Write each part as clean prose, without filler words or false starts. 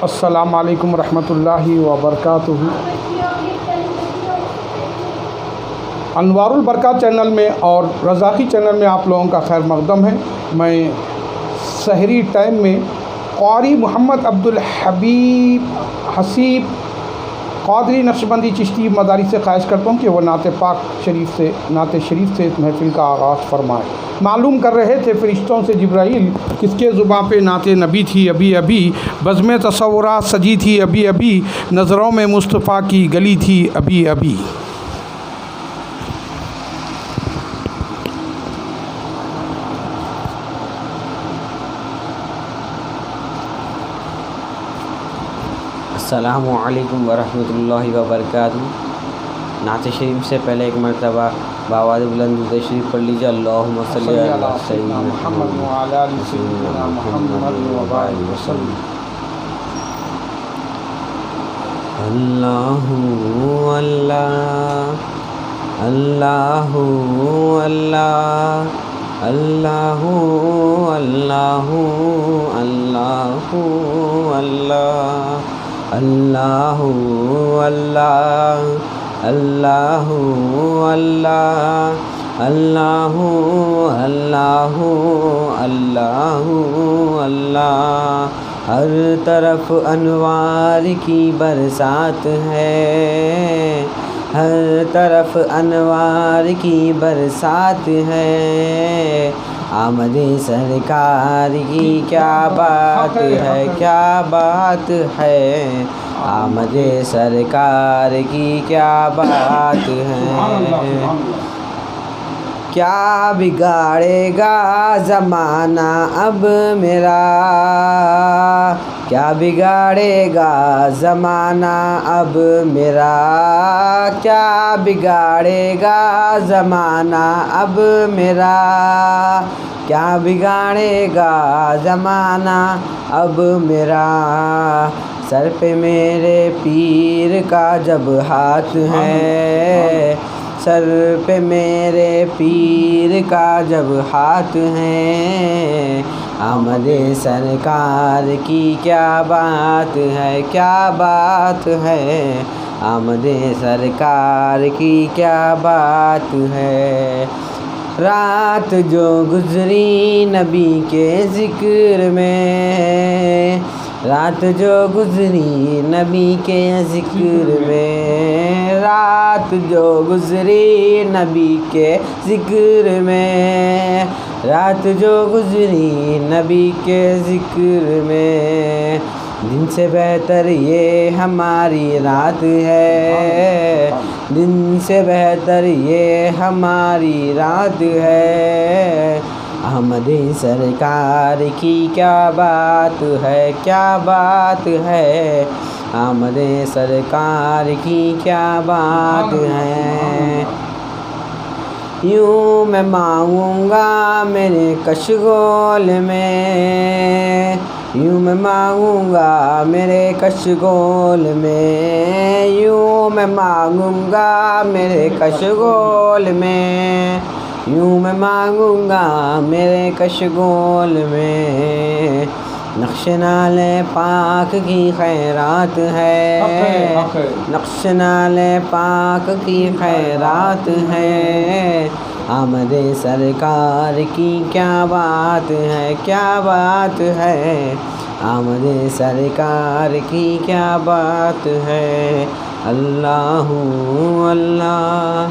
السلام علیکم ورحمۃ اللہ وبرکاتہ۔ انوار البرکات چینل میں اور رزاقی چینل میں آپ لوگوں کا خیر مقدم ہے۔ میں سحری ٹائم میں قاری محمد عبدالحبیب حسیب قادری نقشبندی چشتی مدارس سے خواہش کرتا ہوں کہ وہ نعت شریف سے اس محفل کا آغاز فرمائے۔ معلوم کر رہے تھے فرشتوں سے جبرائیل کس کے زباں پہ نعت نبی تھی ابھی ابھی، بزم تصورات سجی تھی ابھی ابھی، نظروں میں مصطفیٰ کی گلی تھی ابھی ابھی۔ السلام علیکم ورحمۃ اللہ وبرکاتہ۔ نعت شریف سے پہلے ایک مرتبہ بآواز بلند درود شریف پڑھ لیجیے۔ اللہم صلی علی سیدنا محمد وعلی آل سیدنا محمد وبارک وسلم۔ اللہ اللہ اللہ اللہ اللہ اللہ اللہ اللہ اللہ اللہ اللہ اللہ اللہ اللہ اللہ۔ ہر طرف انوار کی برسات ہے، ہر طرف انوار کی برسات ہے، آمد سرکار کی کیا بات ہے، کیا بات ہے، آمد سرکار کی کیا بات ہے۔ کیا بگاڑے گا زمانہ اب میرا، کیا بگاڑے گا زمانہ اب میرا، کیا بگاڑے گا زمانہ اب میرا، کیا بگاڑے گا زمانہ اب میرا۔ سر پہ میرے پیر کا جب ہاتھ ہے، سر پہ میرے پیر کا جب ہاتھ ہے، آمد سرکار کی کیا بات ہے، کیا بات ہے، آمد سرکار کی کیا بات ہے۔ رات جو گزری نبی کے ذکر میں، رات جو گزری نبی کے ذکر میں، رات جو گزری نبی کے ذکر میں، رات جو گزری نبی کے ذکر میں، دن سے بہتر یہ ہماری رات ہے، دن سے بہتر یہ ہماری رات ہے، احمد سرکار کی کیا بات ہے، کیا بات ہے، آمد سرکار کی کیا بات ہے۔ یوں میں مانگوں گا میرے کشگول میں، یوں میں مانگوں گا میرے کشگول میں، یوں میں مانگوں گا میرے کشگول میں، یوں میں مانگوں گا میرے کشگول میں۔ نقش نال پاک کی خیرات ہے، نقش نال پاک کی خیرات ہے، آمد سرکار کی کیا بات ہے، کیا بات ہے، آمد سرکار کی کیا بات ہے۔ اللہ اللہ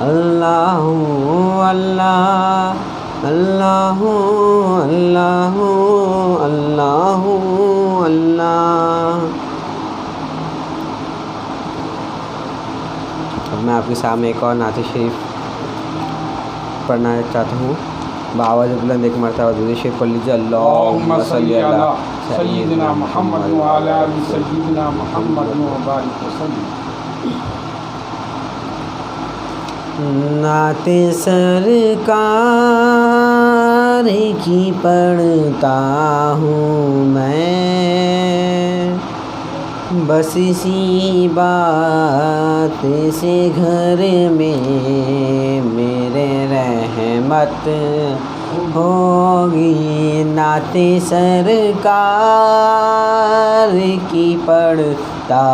اللہ اللہ اللہ اللہ اللہ اللہ۔ اب میں آپ کے سامنے ایک اور نعت شریف پڑھنا چاہتا ہوں۔ بآواز بلند ایک مرتبہ درود شریف پڑھ لیجیے۔ اللہم صلی علی سیدنا محمد وعلی آل سیدنا محمد وبارک وسلم۔ نعت سرکار کی پڑھتا ہوں میں، بس اسی بات سے گھر میں میرے رحمت ہوگی نعت سرکار کی پڑھتا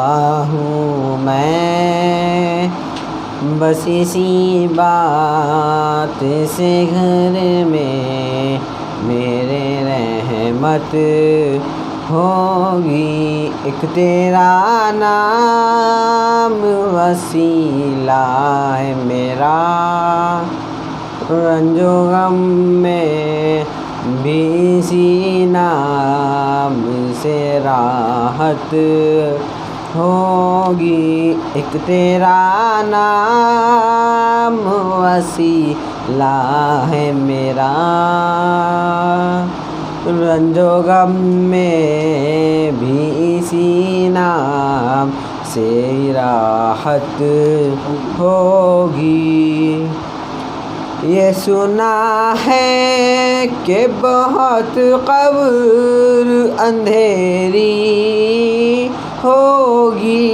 ہوں میں، بس اسی بات سے گھر میں میرے رحمت ہوگی، ایک تیرا نام وسیلہ ہے میرا، رنج و غم میں بھی اسی نام سے راحت ہوگی، ایک تیرا نام وسیلہ ہے میرا، رنج و غم میں بھی اسی نام سے راحت ہوگی۔ یہ سنا ہے کہ بہت قبر اندھیری ہوگی،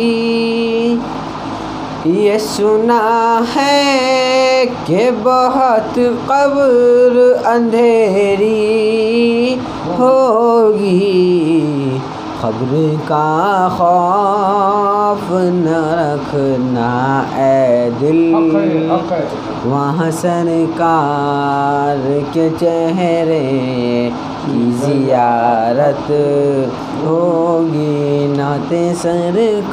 یہ سنا ہے کہ بہت قبر اندھیری ہوگی، قبر کا خوف نہ رکھنا اے دل، وہاں سرکار کے چہرے کی زیارت ہوگی، نعت سرکار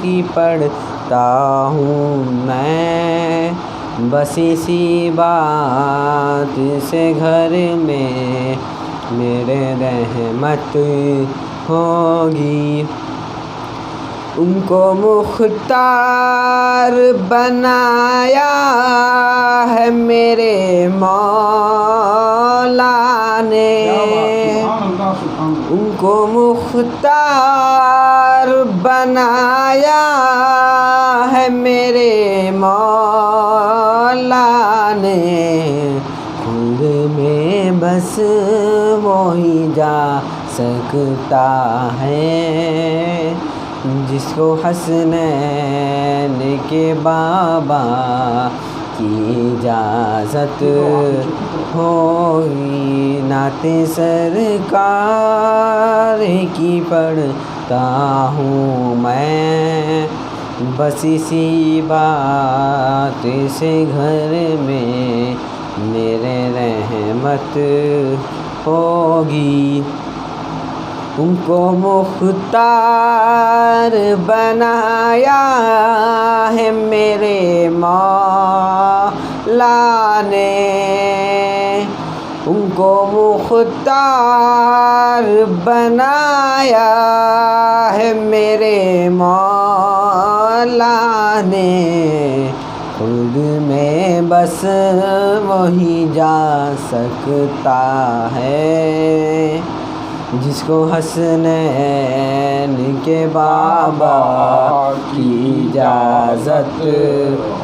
کی پڑھتا ہوں میں، بس اسی بات سے گھر میں میرے رحمت ہوگی، ان کو مختار بنایا ہے میرے مولا نے، ان کو مختار بنایا ہے میرے مولا نے، خود میں بس وہی جا سکتا ہے جس کو حسنین کے بابا کی اجازت ہوگی، نعت سرکار کی پڑھتا ہوں میں، بس اسی بات سے گھر میں میرے رحمت ہوگی، ان کو مختار بنایا ہے میرے مولا نے، ان کو مختار بنایا ہے میرے مولا نے، خود میں بس وہی جا سکتا ہے جس کو حسنین کے بابا کی اجازت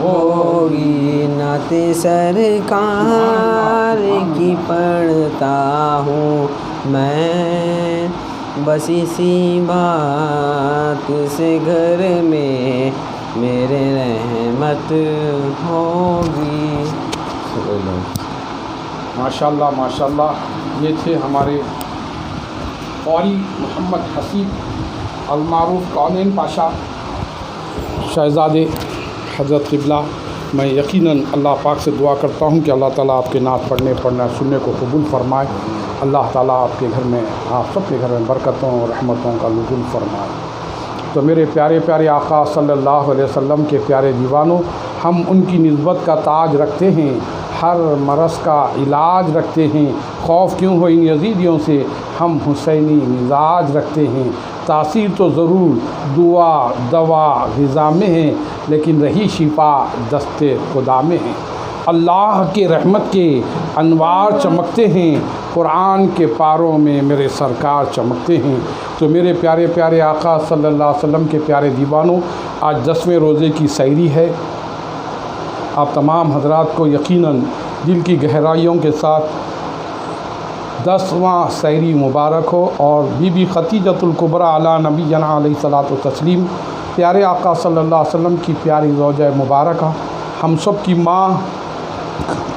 ہوگی، نعت سرکار کی پڑھتا ہوں میں، بس اسی بات سے گھر میں میرے رحمت ہوگی۔ ماشاءاللہ ماشاءاللہ، یہ تھے ہمارے قاری محمد حسیب المعروف کونین پاشا شہزادے حضرت قبلہ۔ میں یقیناً اللہ پاک سے دعا کرتا ہوں کہ اللہ تعالیٰ آپ کے نعت پڑھنے سننے کو قبول فرمائے، اللہ تعالیٰ آپ کے گھر میں، آپ سب کے گھر میں برکتوں اور رحمتوں کا نزول فرمائے۔ تو میرے پیارے پیارے آقا صلی اللہ علیہ وسلم کے پیارے دیوانوں، ہم ان کی نسبت کا تاج رکھتے ہیں، ہر مرض کا علاج رکھتے ہیں، خوف کیوں ہو ان یزیدیوں سے، ہم حسینی مزاج رکھتے ہیں، تاثیر تو ضرور دوا غذا میں ہے، لیکن رہی شفا دست خدا میں ہے۔ اللہ کے رحمت کے انوار چمکتے ہیں، قرآن کے پاروں میں میرے سرکار چمکتے ہیں۔ تو میرے پیارے پیارے آقا صلی اللہ علیہ وسلم کے پیارے دیوانوں، آج 10ویں روزے کی سحری ہے۔ آپ تمام حضرات کو یقیناً دل کی گہرائیوں کے ساتھ 10واں سحری مبارک ہو، اور بی بی خدیجۃ الکبریٰ علی نبینا علیہ الصلاۃ والتسلیم، پیارے آقا صلی اللہ علیہ وسلم کی پیاری زوجہ مبارکہ، ہم سب کی ماں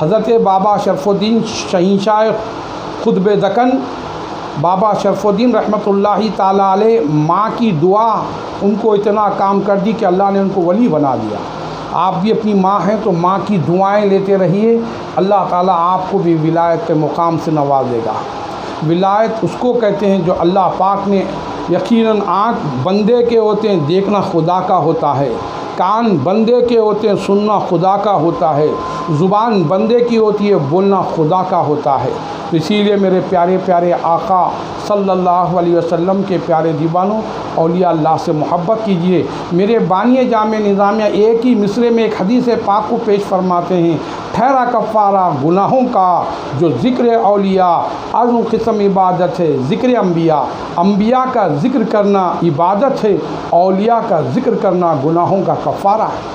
حضرت بابا شرف الدین شہنشاہ قطب دکن بابا شرف الدین رحمۃ اللہ تعالیٰ علیہ ماں کی دعا ان کو اتنا کام کر دی کہ اللہ نے ان کو ولی بنا دیا۔ آپ بھی اپنی ماں ہیں تو ماں کی دعائیں لیتے رہیے، اللہ تعالیٰ آپ کو بھی ولایت کے مقام سے نوازے گا۔ ولایت اس کو کہتے ہیں جو اللہ پاک نے، یقیناً آنکھ بندے کے ہوتے ہیں، دیکھنا خدا کا ہوتا ہے، کان بندے کے ہوتے ہیں، سننا خدا کا ہوتا ہے، زبان بندے کی ہوتی ہے، بولنا خدا کا ہوتا ہے۔ تو اسی لیے میرے پیارے پیارے آقا صلی اللہ علیہ وسلم کے پیارے دیوانوں، اولیاء اللہ سے محبت کیجیے۔ میرے بانی جامع نظامیہ ایک ہی مصرے میں ایک حدیث پاک کو پیش فرماتے ہیں، ٹھہرا کفارہ گناہوں کا جو ذکر اولیاء عظم قسم عبادت ہے، ذکر انبیاء، انبیاء کا ذکر کرنا عبادت ہے، اولیاء کا ذکر کرنا گناہوں کا کفارہ ہے۔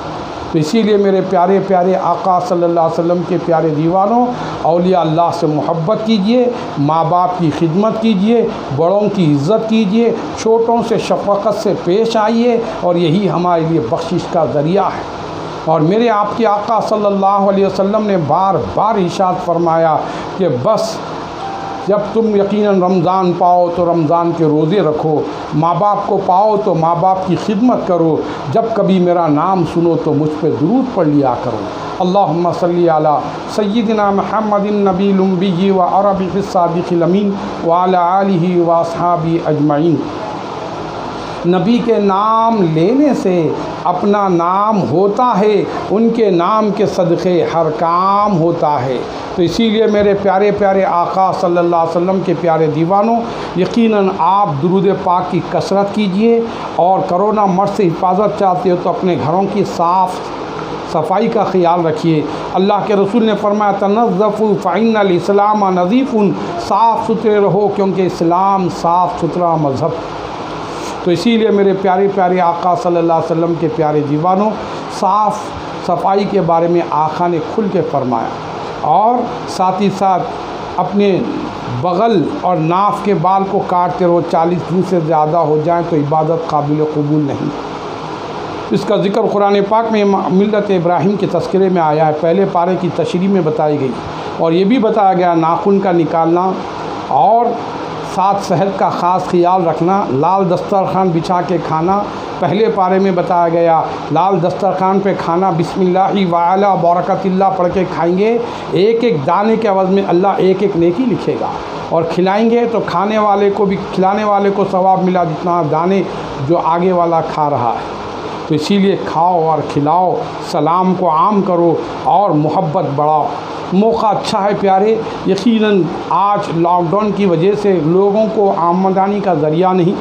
تو اسی لیے میرے پیارے پیارے آقا صلی اللہ علیہ وسلم کے پیارے دیوانوں، اولیاء اللہ سے محبت کیجیے، ماں باپ کی خدمت کیجیے، بڑوں کی عزت کیجیے، چھوٹوں سے شفقت سے پیش آئیے، اور یہی ہمارے لیے بخشش کا ذریعہ ہے۔ اور میرے آپ کے آقا صلی اللہ علیہ وسلم نے بار بار ارشاد فرمایا کہ بس جب تم یقیناً رمضان پاؤ تو رمضان کے روزے رکھو، ماں باپ کو پاؤ تو ماں باپ کی خدمت کرو، جب کبھی میرا نام سنو تو مجھ پہ درود پڑھ لیا کرو۔ اللہم صلی علی سیدنا محمد النبی الأمی و عربی الصادق الامین وعلی آلہ و اصحابہ اجمعین۔ نبی کے نام لینے سے اپنا نام ہوتا ہے، ان کے نام کے صدقے ہر کام ہوتا ہے۔ تو اسی لیے میرے پیارے پیارے آقا صلی اللہ علیہ وسلم کے پیارے دیوانوں، یقیناً آپ درود پاک کی کثرت کیجئے، اور کرونا مرض سے حفاظت چاہتے ہو تو اپنے گھروں کی صاف صفائی کا خیال رکھیے۔ اللہ کے رسول نے فرمایا تنظفوا فإن الاسلام نظیف، صاف ستھرے رہو کیونکہ اسلام صاف ستھرا مذہب۔ تو اسی لیے میرے پیارے پیارے آقا صلی اللہ علیہ وسلم کے پیارے دیوانوں، صاف صفائی کے بارے میں آقا نے کھل کے فرمایا، اور ساتھ ہی ساتھ اپنے بغل اور ناف کے بال کو کاٹتے رہو، 40 دن سے زیادہ ہو جائیں تو عبادت قابل قبول نہیں۔ اس کا ذکر قرآن پاک میں ملت ابراہیم کے تذکرے میں آیا ہے، پہلے پارے کی تشریح میں بتائی گئی، اور یہ بھی بتایا گیا ناخن کا نکالنا اور ساتھ صحت کا خاص خیال رکھنا، لال دسترخوان بچھا کے کھانا۔ پہلے پارے میں بتایا گیا لال دسترخوان پہ کھانا بسم اللہ وعلی برکت اللہ پڑھ کے کھائیں گے، ایک ایک دانے کے عوض میں اللہ ایک ایک نیکی لکھے گا، اور کھلائیں گے تو کھانے والے کو بھی، کھلانے والے کو ثواب ملا جتنا دانے جو آگے والا کھا رہا ہے۔ تو اسی لیے کھاؤ اور کھلاؤ، سلام کو عام کرو اور محبت بڑھاؤ۔ موقع اچھا ہے پیارے، یقیناً آج لاک ڈاؤن کی وجہ سے لوگوں کو آمدنی کا ذریعہ نہیں،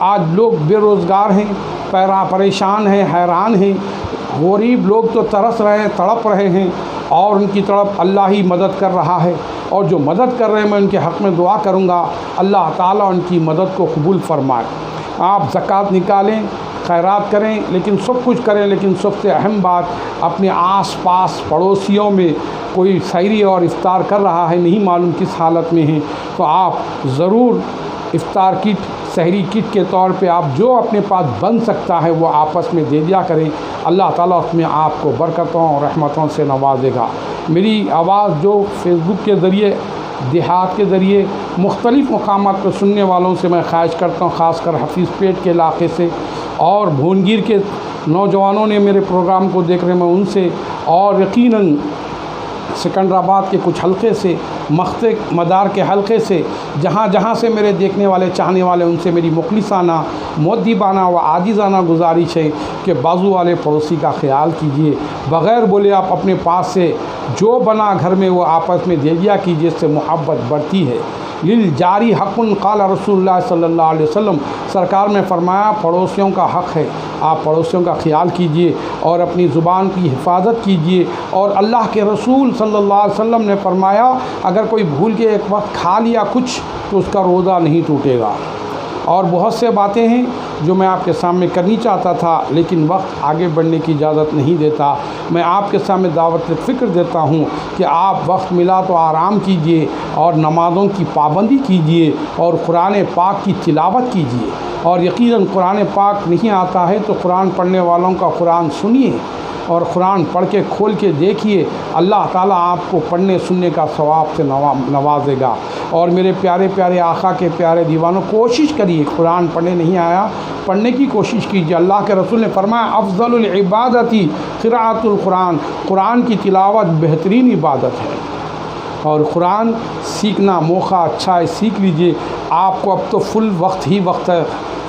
آج لوگ بے روزگار ہیں، پریشان ہیں، حیران ہیں، غریب لوگ تو ترس رہے ہیں، تڑپ رہے ہیں، اور ان کی طرف اللہ ہی مدد کر رہا ہے، اور جو مدد کر رہے ہیں میں ان کے حق میں دعا کروں گا اللہ تعالیٰ ان کی مدد کو قبول فرمائے۔ آپ زکوٰۃ نکالیں، خیرات کریں، لیکن سب کچھ کریں، لیکن سب سے اہم بات اپنے آس پاس پڑوسیوں میں کوئی سحری اور افطار کر رہا ہے، نہیں معلوم کس حالت میں ہیں، تو آپ ضرور افطار کٹ، سحری کٹ کے طور پہ آپ جو اپنے پاس بن سکتا ہے وہ آپس میں دے دیا کریں، اللہ تعالیٰ اس میں آپ کو برکتوں اور رحمتوں سے نوازے گا۔ میری آواز جو فیس بک کے ذریعے، دیہات کے ذریعے مختلف مقامات پر سننے والوں سے میں خواہش کرتا ہوں، خاص کر حفیظ پیٹ کے علاقے سے اور بھونگیر کے نوجوانوں نے میرے پروگرام کو دیکھ رہے ہیں، میں ان سے، اور یقیناً سکندرآباد کے کچھ حلقے سے، مختے مدار کے حلقے سے، جہاں جہاں سے میرے دیکھنے والے چاہنے والے، ان سے میری مخلصانہ مؤدبانہ و عاجزانہ گزارش ہے کہ بازو والے پڑوسی کا خیال کیجیے، بغیر بولے آپ اپنے پاس سے جو بنا گھر میں وہ آپس میں دے دیا کیجیے، اس سے محبت بڑھتی ہے۔ للجاری حق قال رسول اللہ صلی اللہ علیہ وسلم، سرکار نے فرمایا پڑوسیوں کا حق ہے، آپ پڑوسیوں کا خیال کیجئے اور اپنی زبان کی حفاظت کیجئے، اور اللہ کے رسول صلی اللہ علیہ وسلم نے فرمایا اگر کوئی بھول کے ایک وقت کھا لیا کچھ تو اس کا روزہ نہیں ٹوٹے گا۔ اور بہت سے باتیں ہیں جو میں آپ کے سامنے کرنی چاہتا تھا، لیکن وقت آگے بڑھنے کی اجازت نہیں دیتا۔ میں آپ کے سامنے دعوت فکر دیتا ہوں کہ آپ وقت ملا تو آرام کیجئے اور نمازوں کی پابندی کیجئے اور قرآن پاک کی تلاوت کیجئے، اور یقیناً قرآن پاک نہیں آتا ہے تو قرآن پڑھنے والوں کا قرآن سنیے، اور قرآن پڑھ کے کھول کے دیکھیے، اللہ تعالیٰ آپ کو پڑھنے سننے کا ثواب سے نوازے گا۔ اور میرے پیارے پیارے آقا کے پیارے دیوانوں، کوشش کریے، قرآن پڑھنے نہیں آیا پڑھنے کی کوشش کیجیے۔ اللہ کے رسول نے فرمایا افضل العبادتی قراءۃ القرآن، قرآن کی تلاوت بہترین عبادت ہے۔ اور قرآن سیکھنا موقع اچھا ہے، سیکھ لیجئے۔ آپ کو اب تو فل وقت ہی وقت ہے،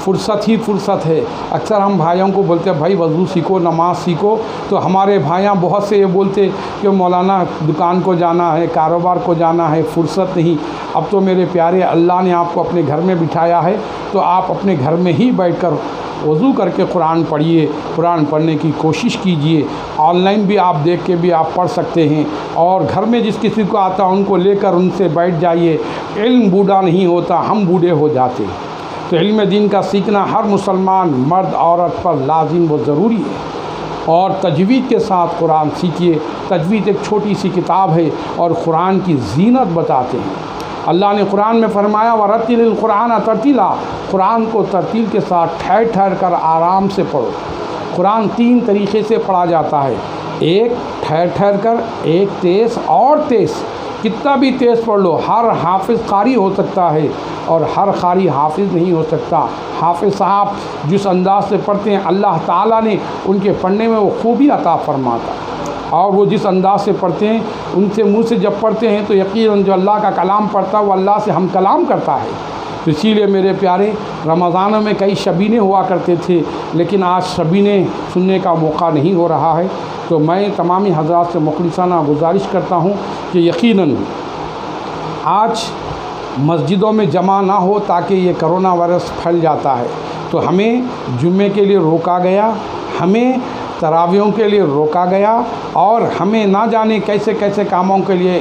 فرصت ہی فرصت ہے۔ اکثر ہم بھائیوں کو بولتے ہیں بھائی وضو سیکھو، نماز سیکھو، تو ہمارے بھائیاں بہت سے یہ بولتے کہ مولانا دکان کو جانا ہے، کاروبار کو جانا ہے، فرصت نہیں۔ اب تو میرے پیارے اللہ نے آپ کو اپنے گھر میں بٹھایا ہے، تو آپ اپنے گھر میں ہی بیٹھ کر وضو کر کے قرآن پڑھیے، قرآن پڑھنے کی کوشش کیجیے۔ آن لائن بھی آپ دیکھ کے بھی آپ پڑھ سکتے ہیں، اور گھر میں جس کسی کو آتا ان کو لے کر ان سے بیٹھ جائیے۔ علم بوڑھا نہیں ہوتا، ہم بوڑھے ہو جاتے ہیں۔ تو علم دین کا سیکھنا ہر مسلمان مرد عورت پر لازم و ضروری ہے۔ اور تجوید کے ساتھ قرآن سیکھیے۔ تجوید ایک چھوٹی سی کتاب ہے اور قرآن کی زینت بتاتے ہیں۔ اللہ نے قرآن میں فرمایا وَرَتِّلِ الْقُرْآنَ تَرْتِیلًا، قرآن کو ترتیل کے ساتھ ٹھہر ٹھہر کر آرام سے پڑھو۔ قرآن 3 طریقے سے پڑھا جاتا ہے، ایک ٹھہر ٹھہر کر، ایک تیز اور تیز۔ کتنا بھی تیز پڑھ لو، ہر حافظ قاری ہو سکتا ہے اور ہر قاری حافظ نہیں ہو سکتا۔ حافظ صاحب جس انداز سے پڑھتے ہیں اللہ تعالیٰ نے ان کے پڑھنے میں وہ خوبی عطا فرماتا ہے، اور وہ جس انداز سے پڑھتے ہیں ان سے منہ سے جب پڑھتے ہیں تو یقیناً جو اللہ کا کلام پڑھتا ہے وہ اللہ سے ہم کلام کرتا ہے۔ تو اسی لیے میرے پیارے رمضانوں میں کئی شبینے ہوا کرتے تھے، لیکن آج شبینے سننے کا موقع نہیں ہو رہا ہے۔ تو میں تمامی حضرات سے مخلصانہ گزارش کرتا ہوں کہ یقیناً آج مسجدوں میں جمع نہ ہو، تاکہ یہ کرونا وائرس پھیل جاتا ہے۔ تو ہمیں جمعے کے لیے روکا گیا، ہمیں تراویحوں کے لیے روکا گیا، اور ہمیں نہ جانے کیسے کیسے کاموں کے لیے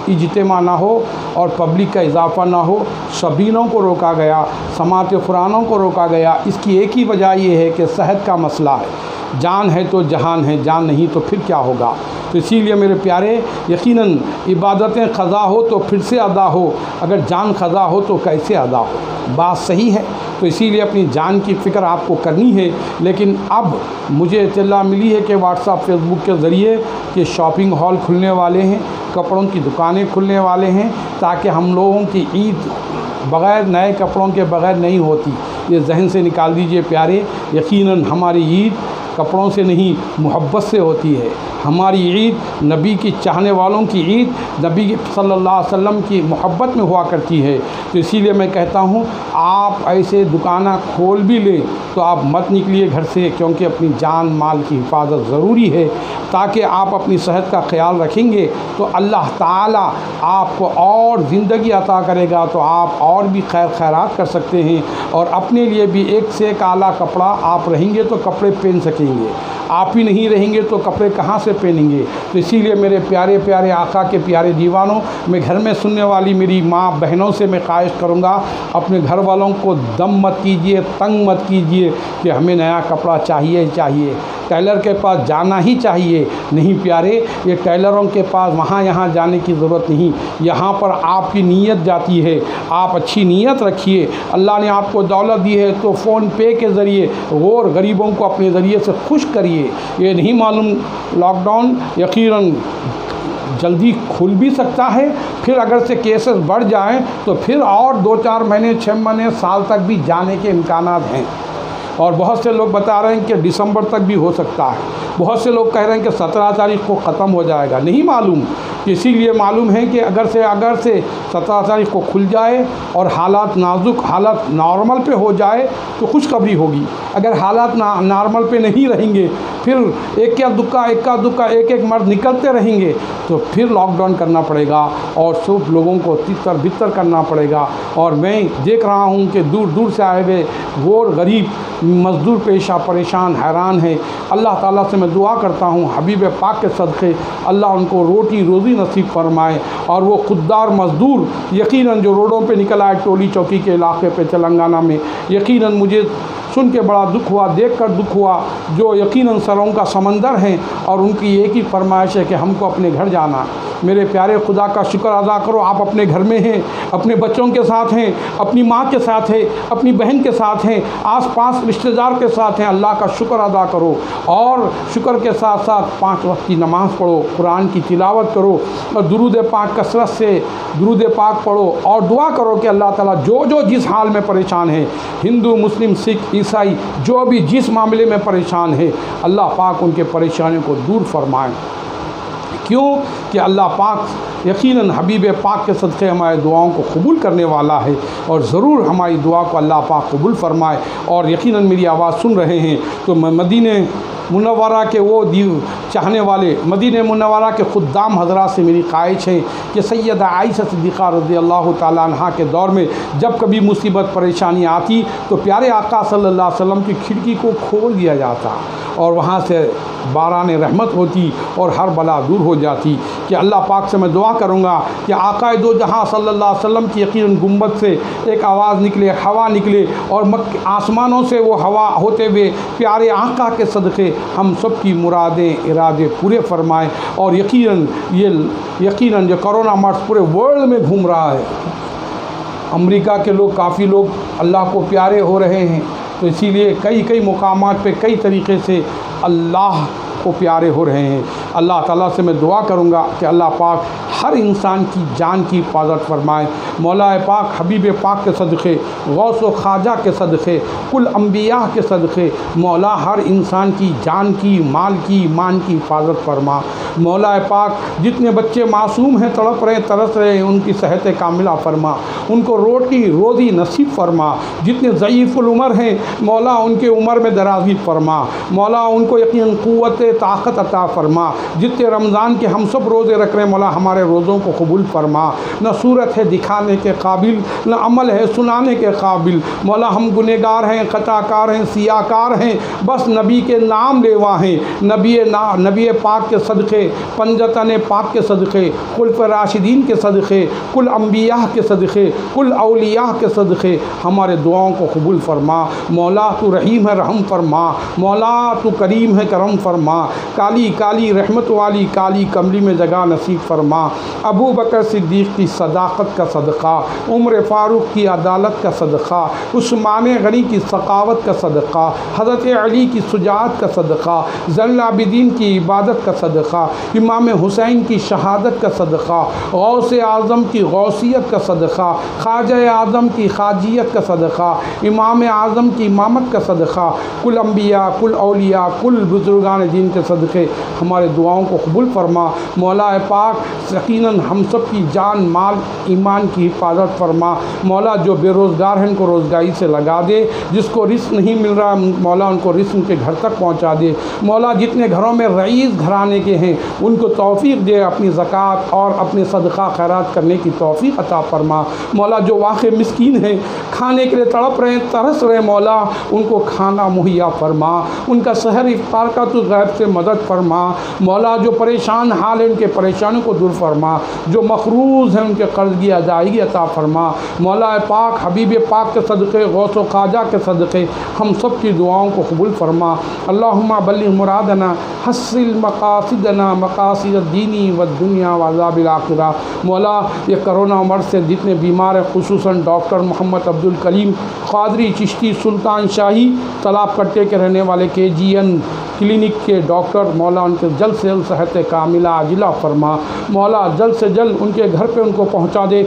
اجتماع نہ ہو اور پبلک کا اضافہ نہ ہو۔ شبینوں کو روکا گیا، سماعت قرآنوں کو روکا گیا۔ اس کی ایک ہی وجہ یہ ہے کہ صحت کا مسئلہ ہے۔ جان ہے تو جہان ہے، جان نہیں تو پھر کیا ہوگا۔ تو اسی لیے میرے پیارے یقیناً عبادتیں قضا ہو تو پھر سے ادا ہو، اگر جان قضا ہو تو کیسے ادا ہو؟ بات صحیح ہے۔ تو اسی لیے اپنی جان کی فکر آپ کو کرنی ہے۔ لیکن اب مجھے اطلاع ملی ہے کہ واٹس ایپ فیس بک کے ذریعے کہ شاپنگ ہال کھلنے والے ہیں، کپڑوں کی دکانیں کھلنے والے ہیں، تاکہ ہم لوگوں کی عید بغیر نئے کپڑوں کے بغیر نہیں ہوتی۔ یہ ذہن سے نکال دیجئے پیارے، یقیناً ہماری عید کپڑوں سے نہیں محبت سے ہوتی ہے۔ ہماری عید نبی کی چاہنے والوں کی عید نبی صلی اللہ علیہ وسلم کی محبت میں ہوا کرتی ہے۔ تو اسی لیے میں کہتا ہوں آپ ایسے دکانیں کھول بھی لیں تو آپ مت نکلیے گھر سے، کیونکہ اپنی جان مال کی حفاظت ضروری ہے۔ تاکہ آپ اپنی صحت کا خیال رکھیں گے تو اللہ تعالیٰ آپ کو اور زندگی عطا کرے گا، تو آپ اور بھی خیرات کر سکتے ہیں، اور اپنے لیے بھی ایک سے ایک اعلیٰ کپڑا آپ رہیں گے تو کپڑے پہن سکیں گے۔ آپ ہی نہیں رہیں گے تو کپڑے کہاں سے پہنیں گے؟ تو اسی لیے میرے پیارے پیارے آقا کے پیارے دیوانوں، میں گھر میں سننے والی میری ماں بہنوں سے میں خواہش کروں گا، اپنے گھر والوں کو دم مت کیجیے، تنگ مت کیجیے کہ ہمیں نیا کپڑا چاہیے ٹیلر کے پاس جانا ہی چاہیے۔ نہیں پیارے، یہ ٹیلروں کے پاس وہاں یہاں جانے کی ضرورت نہیں، یہاں پر آپ کی نیت جاتی ہے۔ آپ اچھی نیت رکھیے، اللہ نے آپ کو دولت دی ہے تو فون پے کے ذریعے غریبوں کو اپنے ذریعے سے خوش کریے۔ یہ نہیں معلوم لاک ڈاؤن یقیناً جلدی کھل بھی سکتا ہے، پھر اگر سے کیسز بڑھ جائیں تو پھر اور 2-4 مہینے 6 مہینے سال تک بھی جانے کے امکانات ہیں۔ اور بہت سے لوگ بتا رہے ہیں کہ دسمبر تک بھی ہو سکتا ہے، بہت سے لوگ کہہ رہے ہیں کہ 17 تاریخ کو ختم ہو جائے گا، نہیں معلوم۔ اسی لیے معلوم ہے کہ اگر سے 17 تاریخ کو کھل جائے اور حالات نازک، حالت نارمل پہ ہو جائے تو خوشخبری ہوگی۔ اگر حالات نارمل پہ نہیں رہیں گے، پھر ایک ایک مرد نکلتے رہیں گے تو پھر لاک ڈاؤن کرنا پڑے گا اور سب لوگوں کو تتر بتر کرنا پڑے گا۔ اور میں دیکھ رہا ہوں کہ دور دور سے آئے ہوئے غریب مزدور پیشہ پریشان حیران ہے۔ اللہ تعالیٰ سے میں دعا کرتا ہوں حبیب پاک کے صدقے اللہ ان کو روٹی روزی نصیب فرمائے، اور وہ خوددار مزدور یقیناً جو روڈوں پہ نکل آئے ٹولی چوکی کے علاقے پہ تلنگانہ میں، یقیناً مجھے سن کے بڑا دکھ ہوا، دیکھ کر دکھ ہوا، جو یقیناً سروں کا سمندر ہیں اور ان کی ایک ہی فرمائش ہے کہ ہم کو اپنے گھر جانا۔ میرے پیارے خدا کا شکر ادا کرو، آپ اپنے گھر میں ہیں، اپنے بچوں کے ساتھ ہیں، اپنی ماں کے ساتھ ہیں، اپنی بہن کے ساتھ ہیں، آس پاس رشتہ دار کے ساتھ ہیں۔ اللہ کا شکر ادا کرو اور شکر کے ساتھ ساتھ 5 وقت کی نماز پڑھو، قرآن کی تلاوت کرو اور درود پاک کثرت سے درود پاک پڑھو اور دعا کرو کہ اللہ تعالیٰ جو جس حال میں پریشان ہے، ہندو، مسلم، سکھ، عیسائی، جو بھی جس معاملے میں پریشان ہے، اللہ پاک ان کے پریشانیوں کو دور فرمائے۔ کیوں کہ اللہ پاک یقیناً حبیب پاک کے صدقے ہماری دعاؤں کو قبول کرنے والا ہے، اور ضرور ہماری دعا کو اللہ پاک قبول فرمائے۔ اور یقیناً میری آواز سن رہے ہیں تو میں مدینہ منورہ کے وہ چاہنے والے، مدینہ منورہ کے خدام حضرات سے میری خواہش ہے کہ سیدہ عائشہ صدیقہ رضی اللہ تعالیٰ عنہ کے دور میں جب کبھی مصیبت پریشانی آتی تو پیارے آقا صلی اللہ علیہ وسلم کی کھڑکی کو کھول دیا جاتا اور وہاں سے باران رحمت ہوتی اور ہر بلا دور ہو جاتی۔ کہ اللہ پاک سے میں دعا کروں گا کہ آقا دو جہاں صلی اللہ علیہ وسلم کی یقیناً گنبد سے ایک آواز نکلے، ہوا نکلے، اور آسمانوں سے وہ ہوا ہوتے ہوئے پیارے آقا کے صدقے ہم سب کی مرادیں ارادے پورے فرمائیں۔ اور یقیناً جو کرونا مرض پورے ورلڈ میں گھوم رہا ہے، امریکہ کے لوگ کافی لوگ اللہ کو پیارے ہو رہے ہیں، تو اسی لیے کئی مقامات پہ کئی طریقے سے اللہ کو پیارے ہو رہے ہیں۔ اللہ تعالیٰ سے میں دعا کروں گا کہ اللہ پاک ہر انسان کی جان کی حفاظت فرمائے۔ مولا پاک حبیب پاک کے صدقے، غوث و خواجہ کے صدقے، کل انبیاء کے صدقے مولا ہر انسان کی جان کی، مال کی، ایمان کی حفاظت فرما۔ مولا پاک جتنے بچے معصوم ہیں، تڑپ رہے ترس رہے ہیں، ان کی صحت کاملہ فرما، ان کو روزی نصیب فرما۔ جتنے ضعیف العمر ہیں مولا ان کے عمر میں درازی فرما، مولا ان کو یقین قوت طاقت عطا فرما۔ جتنے رمضان کے ہم سب روزے رکھ رہے ہیں مولا ہمارے روزوں کو قبول فرما۔ نہ صورت ہے دکھانے کے قابل، نہ عمل ہے سنانے کے قابل، مولا ہم گنہگار ہیں، خطا کار ہیں، سیاہ کار ہیں، بس نبی کے نام لیوا ہیں۔ نبی پاک کے صدقے، پنجتن پاک کے صدقے، خلف راشدین کے صدقے، کل انبیاء کے صدقے، کل اولیاء کے صدقے ہمارے دعاؤں کو قبول فرما۔ مولا تو رحیم ہے، رحم فرما، مولا تو کریم ہے، کرم فرما۔ کالی کالی رحمت والی کالی کملی میں جگہ نصیب فرما۔ ابو بکر صدیق کی صداقت کا صدقہ، عمر فاروق کی عدالت کا صدقہ، عثمان غنی کی ثقافت کا صدقہ، حضرت علی کی شجاعت کا صدقہ، زین العابدین کی عبادت کا صدقہ، امام حسین کی شہادت کا صدقہ، غوث اعظم کی غوثیت کا صدقہ، خواجہ اعظم کی خواجیت کا صدقہ، امام اعظم کی امامت کا صدقہ، کل انبیاء، کل اولیاء، کل بزرگان دین کے صدقے ہمارے دعاؤں کو قبول فرما۔ مولا پاک یقیناً ہم سب کی جان، مال، ایمان کی حفاظت فرما۔ مولا جو بے روزگار ہیں ان کو روزگاری سے لگا دے، جس کو رزق نہیں مل رہا مولا ان کو رزق ان کے گھر تک پہنچا دے۔ مولا جتنے گھروں میں رئیس گھرانے کے ہیں ان کو توفیق دے، اپنی زکوٰۃ اور اپنے صدقہ خیرات کرنے کی توفیق عطا فرما۔ مولا جو واقع مسکین ہیں، کھانے کے لیے تڑپ رہے ہیں، ترس رہے ہیں، مولا ان کو کھانا مہیا فرما، ان کا سحر افطار کا تو غیب سے مدد فرما۔ مولا جو پریشان حال ہیں ان کے پریشانیوں کو دور فرما، جو مقروض ہیں ان کے قرض کی ادائیگی عطا فرما۔ مولا پاک حبیب پاک کے صدقے، غوث و خواجہ کے صدقے ہم سب کی دعاؤں کو قبول فرما۔ اللہم بلغ مرادنا، حصل مقاصدنا، مقاصد الدین والدنیا وعذاب الآخرہ۔ مولا یہ کرونا مرض سے جتنے بیمار ہیں، خصوصاً ڈاکٹر محمد عبدالکلیم قادری چشتی سلطان شاہی تالاب کٹے کے رہنے والے KGN کلینک کے ڈاکٹر، مولا ان کے جلد سے جلد صحت کاملہ عاجلہ فرما۔ مولا جلد سے جلد ان کے گھر پہ ان کو پہنچا دے۔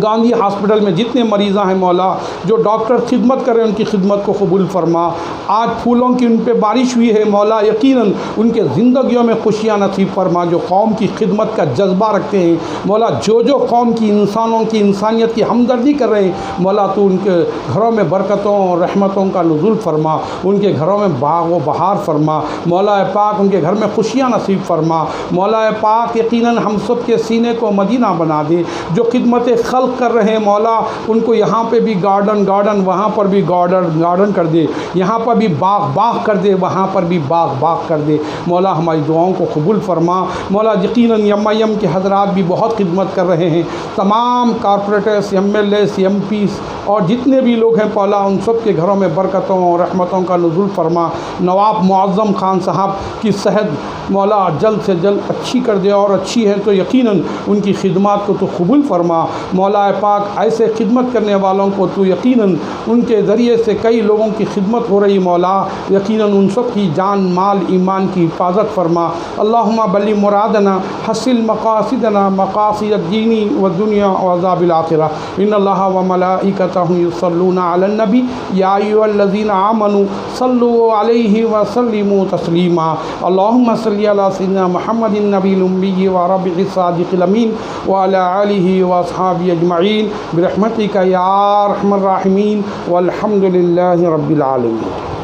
گاندھی ہاسپٹل میں جتنے مریضاں ہیں مولا جو ڈاکٹر خدمت کر رہے ہیں ان کی خدمت کو قبول فرما۔ آج پھولوں کی ان پہ بارش ہوئی ہے مولا، یقیناً ان کے زندگیوں میں خوشیاں نصیب فرما۔ جو قوم کی خدمت کا جذبہ رکھتے ہیں مولا، جو قوم کی انسانوں کی انسانیت کی ہمدردی کر رہے ہیں مولا، تو ان کے گھروں میں برکتوں اور رحمتوں کا نزول فرما، ان کے گھروں میں باغ و بہار فرما۔ مولا پاک ان کے گھر میں خوشیاں نصیب فرما۔ مولا پاک یقیناً ہم سب کے سینے کو مدینہ بنا دے۔ جو خدمت خلق کر رہے ہیں مولا ان کو یہاں پہ بھی گارڈن وہاں پر بھی گارڈن کر دے، یہاں پر بھی باغ کر دے، وہاں پر بھی باغ کر دے مولا، ہماری دعاؤں کو قبول فرما مولا۔ یقیناً ایم کے حضرات بھی بہت خدمت کر رہے ہیں، تمام کارپوریٹرس، MLAs، MPs اور جتنے بھی لوگ ہیں مولا ان سب کے گھروں میں برکتوں اور رحمتوں کا نزول فرما۔ نواب معظم خان صاحب کی صحت مولا جلد سے جلد اچھی کر دے، اور اچھی ہے تو یقیناً ان کی خدمات کو تو قبول فرما مولا پاک۔ ایسے خدمت کرنے والوں کو تو یقیناً ان کے ذریعے سے کئی لوگوں کی خدمت ہو رہی مولا، یقیناً ان سب کی جان مال ایمان کی حفاظت فرما۔ اللہم بلی مرادنا، حسن مقاصدنا، مقاصد الدین والدنیا وعذاب الآخرہ۔ ان اللہ وملائکتہ یصلون علی النبی یا ایھا الذین آمنوا صلوا علیہ وسلموا تسلیما۔ اللہم صلی علی سیدنا محمد النبی الامی وربیع الصادق الامین وعلی آلہ واصحابہ اجمعین برحمتک یا ارحم الراحمین والحمد للہ رب العالمین۔